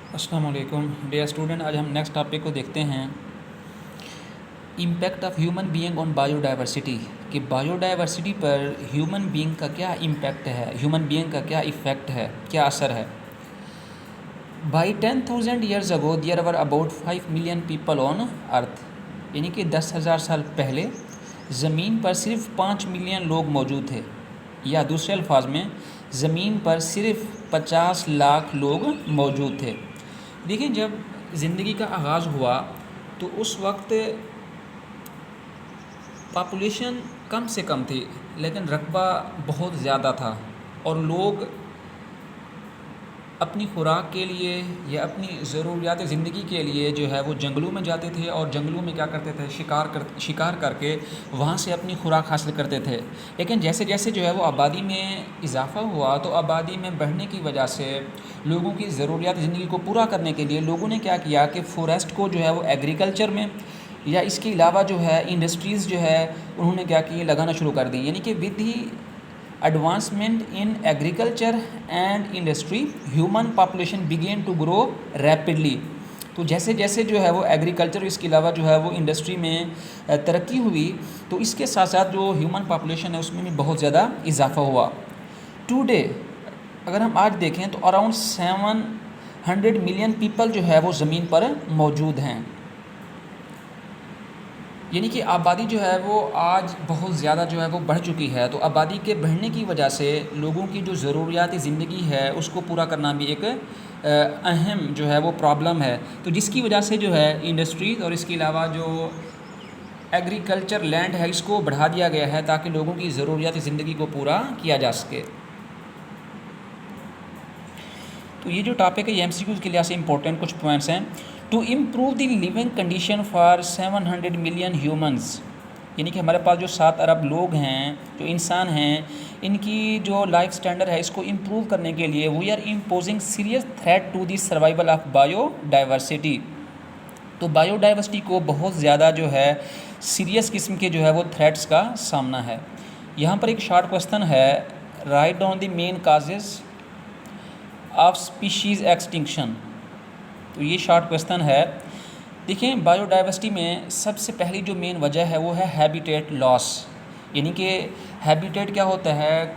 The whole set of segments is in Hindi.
अस्सलाम वालेकुम डियर स्टूडेंट। आज हम नेक्स्ट टॉपिक को देखते हैं, impact of human being on biodiversity. कि बायोडाइवर्सिटी पर ह्यूमन बीइंग का क्या इम्पैक्ट है, ह्यूमन बीइंग का क्या इफ़ेक्ट है, क्या असर है। By 10,000 years ago there were about 5 million people on earth. यानी कि 10,000 साल पहले ज़मीन पर सिर्फ 5 मिलियन लोग मौजूद थे, या दूसरे अल्फाज में ज़मीन पर सिर्फ 50 लाख लोग मौजूद थे। देखिए, जब ज़िंदगी का आगाज़ हुआ तो उस वक्त पॉपुलेशन कम से कम थी, लेकिन रकबा बहुत ज़्यादा था, और लोग अपनी खुराक के लिए या अपनी ज़रूरियात ज़िंदगी के लिए जो है वो जंगलों में जाते थे, और जंगलों में क्या करते थे, शिकार करके वहाँ से अपनी खुराक हासिल करते थे। लेकिन जैसे जैसे जो है वो आबादी में इजाफ़ा हुआ, तो आबादी में बढ़ने की वजह से लोगों की ज़रूरियात ज़िंदगी को पूरा करने के लिए लोगों ने क्या किया कि फ़ॉरेस्ट को जो है वो एग्रीकल्चर में, या इसके अलावा जो है इंडस्ट्रीज़ जो है उन्होंने क्या की, लगाना शुरू कर दी। यानी कि with the advancement in agriculture and industry human population began to grow rapidly. तो जैसे जैसे जो है वो एग्रीकल्चर, इसके अलावा जो है वो इंडस्ट्री में तरक्की हुई, तो इसके साथ साथ जो ह्यूमन पॉपुलेशन है उसमें भी बहुत ज़्यादा इजाफा हुआ। टुडे अगर हम आज देखें तो अराउंड 700 मिलियन पीपल जो है वो ज़मीन पर मौजूद हैं। यानी कि आबादी जो है वो आज बहुत ज़्यादा जो है वो बढ़ चुकी है। तो आबादी के बढ़ने की वजह से लोगों की जो ज़रूरियात ज़िंदगी है उसको पूरा करना भी एक अहम जो है वो प्रॉब्लम है। तो जिसकी वजह से जो है इंडस्ट्रीज़ और इसके अलावा जो एग्रीकल्चर लैंड है इसको बढ़ा दिया गया है, ताकि लोगों की ज़रूरियात ज़िंदगी को पूरा किया जा सके। तो ये जो टॉपिक है ये MCQs के लिहाज से इंपॉर्टेंट कुछ पॉइंट्स हैं। To improve the living condition for 700 million humans, यानी कि हमारे पास जो 7 अरब लोग हैं, जो इंसान हैं, इनकी जो लाइफ स्टैंडर्ड है इसको इम्प्रूव करने के लिए we are imposing serious threat to the survival of biodiversity. तो बायोडाइवर्सिटी को बहुत ज़्यादा जो है सीरियस किस्म के जो है वो थ्रेट्स का सामना है। यहाँ पर एक शॉर्ट क्वेश्चन है, right down the main causes of species extinction. तो ये शॉर्ट क्वेश्चन है। देखिए, बायोडाइवर्सिटी में सबसे पहली जो मेन वजह है वो है हैबिटेट लॉस। यानी कि हैबिटेट क्या होता है,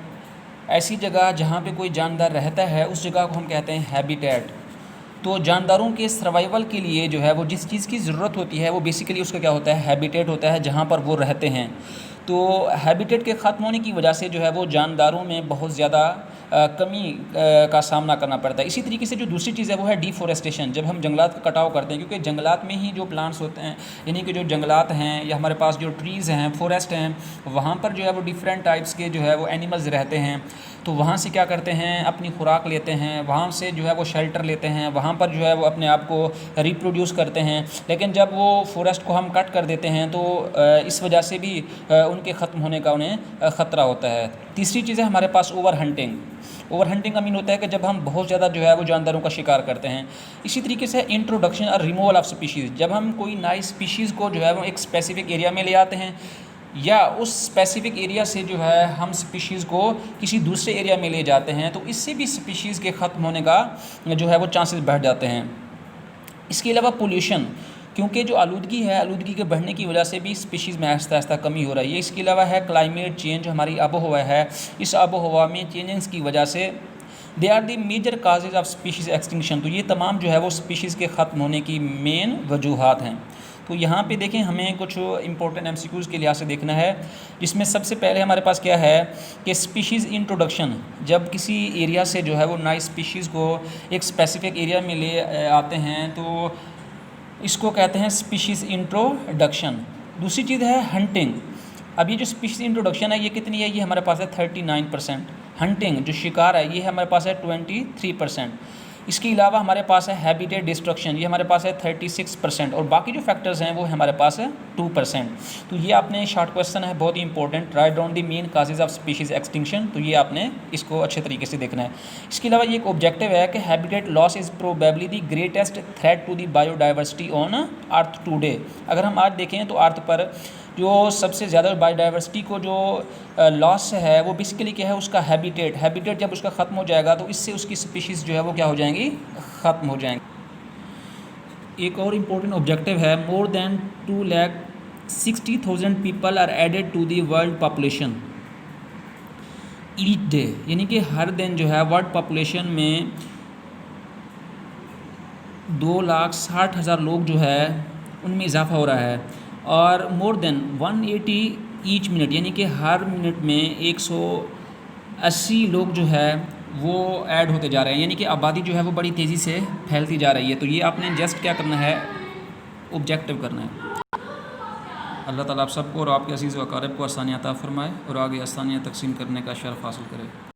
ऐसी जगह जहाँ पे कोई जानदार रहता है उस जगह को हम कहते हैं हैबिटेट। तो जानदारों के सर्वाइवल के लिए जो है वो जिस चीज़ की ज़रूरत होती है वो बेसिकली उसका क्या होता है, हैबिटेट होता है, जहाँ पर वो रहते हैं। तो हैबिटेट के ख़त्म होने की वजह से जो है वो जानदारों में बहुत ज़्यादा कमी का सामना करना पड़ता है। इसी तरीके से जो दूसरी चीज़ है वो है डिफॉरेस्टेशन। जब हम जंगलात का कटाव करते हैं, क्योंकि जंगलात में ही जो प्लांट्स होते हैं, यानी कि जो जंगलात हैं या हमारे पास जो ट्रीज़ हैं, फॉरेस्ट हैं, वहाँ पर जो है वो डिफरेंट टाइप्स के जो है वो एनिमल्स रहते हैं। तो वहाँ से क्या करते हैं, अपनी खुराक लेते हैं, वहाँ से जो है वो शेल्टर लेते हैं, वहाँ पर जो है वो अपने आप को रिप्रोड्यूस करते हैं। लेकिन जब वो फॉरेस्ट को हम कट कर देते हैं तो इस वजह से भी उनके ख़त्म होने का उन्हें ख़तरा होता है। तीसरी चीज़ है हमारे पास ओवर हंटिंग। ओवर हंटिंग का मीन होता है कि जब हम बहुत ज़्यादा जो है वो जानदारों का शिकार करते हैं। इसी तरीके से इंट्रोडक्शन और रिमूवल ऑफ स्पीशीज़, जब हम कोई नई स्पीशीज़ को जो है वो एक स्पेसिफिक एरिया में ले आते हैं, या उस स्पेसिफिक एरिया से जो है हम स्पीशीज़ को किसी दूसरे एरिया में ले जाते हैं, तो इससे भी स्पीशीज़ के ख़त्म होने का जो है वो चांसेस बढ़ जाते हैं। इसके अलावा पोल्यूशन, क्योंकि जो आलूदगी है, आलूदगी के बढ़ने की वजह से भी स्पीशीज़ में आहिस्ता आहिस्ता कमी हो रही है। इसके अलावा है क्लाइमेट चेंज, हमारी आबोहवा है, इस आबोहवा में चेंजेस की वजह से they are the major causes of species extinction. तो ये तमाम जो है वो स्पीशीज़ के ख़त्म होने की मेन वजूहात हैं। तो यहाँ पे देखें, हमें कुछ इंपॉर्टेंट MCQs के लिहाज से देखना है, जिसमें सबसे पहले हमारे पास क्या है कि स्पीशीज़ इंट्रोडक्शन। जब किसी एरिया से जो है वो नई स्पीशीज़ को एक स्पेसिफिक एरिया में ले आते हैं तो इसको कहते हैं स्पीशीज़ इंट्रोडक्शन। दूसरी चीज़ है हंटिंग। अब ये जो स्पीशीज़ इंट्रोडक्शन है ये कितनी है, ये हमारे पास है 39%। हंटिंग जो शिकार है ये हमारे पास है 23%। इसके अलावा हमारे पास है हैबिटेट डिस्ट्रक्शन, ये हमारे पास है 36%, और बाकी जो फैक्टर्स हैं वो हमारे पास है 2%। तो ये आपने शॉर्ट क्वेश्चन है, बहुत ही important, write down the main causes of species extinction. तो ये आपने इसको अच्छे तरीके से देखना है। इसके अलावा ये एक ऑब्जेक्टिव है कि habitat loss is probably the greatest threat to the biodiversity on earth today. अगर हम आज देखें तो अर्थ पर जो सबसे ज़्यादा बायोडाइवर्सिटी को जो लॉस है वो बेसिकली क्या है, उसका हैबिटेट जब उसका ख़त्म हो जाएगा तो इससे उसकी स्पीशीज़ जो है वो क्या हो जाएंगी, ख़त्म हो जाएंगी। एक और इम्पोर्टेंट ऑब्जेक्टिव है, more than 2,60,000 people are added to the world population each day, यानी कि हर दिन जो है वर्ल्ड पॉपुलेशन में 2,60,000 लोग जो है उनमें इजाफा हो रहा है। और मोर देन 180 ईच मिनट, यानी कि हर मिनट में 180 लोग जो है वो ऐड होते जा रहे हैं, यानी कि आबादी जो है वो बड़ी तेज़ी से फैलती जा रही है। तो ये आपने जस्ट क्या करना है, ऑब्जेक्टिव करना है। अल्लाह ताला आप सबको और आपके अज़ीज़ व अक़ारिब को आसानियाँ अता फ़रमाए और आगे आसानियाँ तक़सीम करने का शर्फ़ हासिल करे।